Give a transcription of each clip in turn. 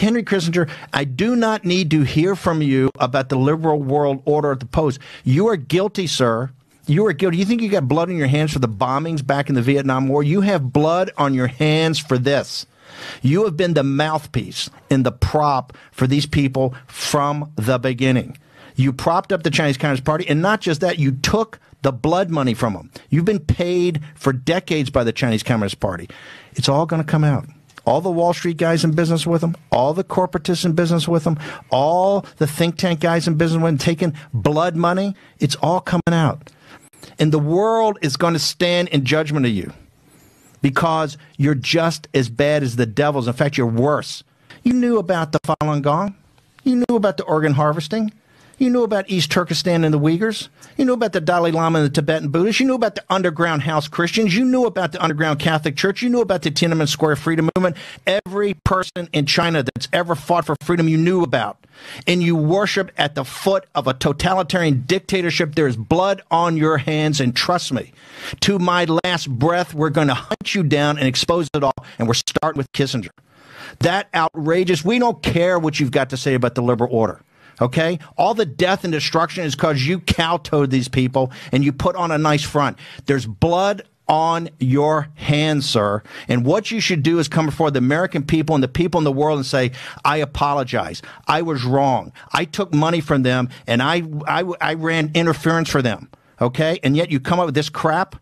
Henry Kissinger, I do not need to hear from you about the liberal world order at the post. You are guilty, sir. You are guilty. You think you got blood on your hands for the bombings back in the Vietnam War? You have blood on your hands for this. You have been the mouthpiece and the prop for these people from the beginning. You propped up the Chinese Communist Party, and not just that, you took the blood money from them. You've been paid for decades by the Chinese Communist Party. It's all going to come out. All the Wall Street guys in business with them, all the corporatists in business with them, all the think tank guys in business with them taking blood money, it's all coming out. And the world is going to stand in judgment of you because you're just as bad as the devils. In fact, you're worse. You knew about the Falun Gong. You knew about the organ harvesting. You knew about East Turkestan and the Uyghurs. You knew about the Dalai Lama and the Tibetan Buddhists. You knew about the underground house Christians. You knew about the underground Catholic Church. You knew about the Tiananmen Square freedom movement. Every person in China that's ever fought for freedom you knew about. And you worship at the foot of a totalitarian dictatorship. There's blood on your hands, and trust me, to my last breath, we're going to hunt you down and expose it all, and we're starting with Kissinger. That outrageous, we don't care what you've got to say about the liberal order. Okay? All the death and destruction is because you kowtowed these people and you put on a nice front. There's blood on your hands, sir. And what you should do is come before the American people and the people in the world and say, I apologize. I was wrong. I took money from them and I ran interference for them. Okay? And yet you come up with this crap?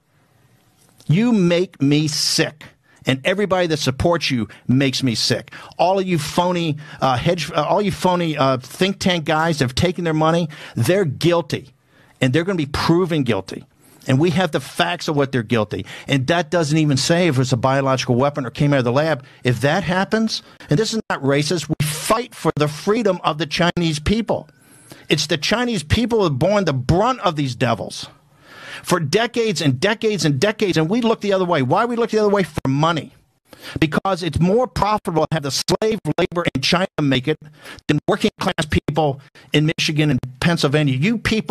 You make me sick. And everybody that supports you makes me sick. All of you phony think tank guys that have taken their money, they're guilty. And they're going to be proven guilty. And we have the facts of what they're guilty. And that doesn't even say if it's a biological weapon or came out of the lab. If that happens, and this is not racist, we fight for the freedom of the Chinese people. It's the Chinese people who have borne the brunt of these devils. For decades and decades and decades, and we look the other way. Why we look the other way? For money. Because it's more profitable to have the slave labor in China make it than working class people in Michigan and Pennsylvania. You people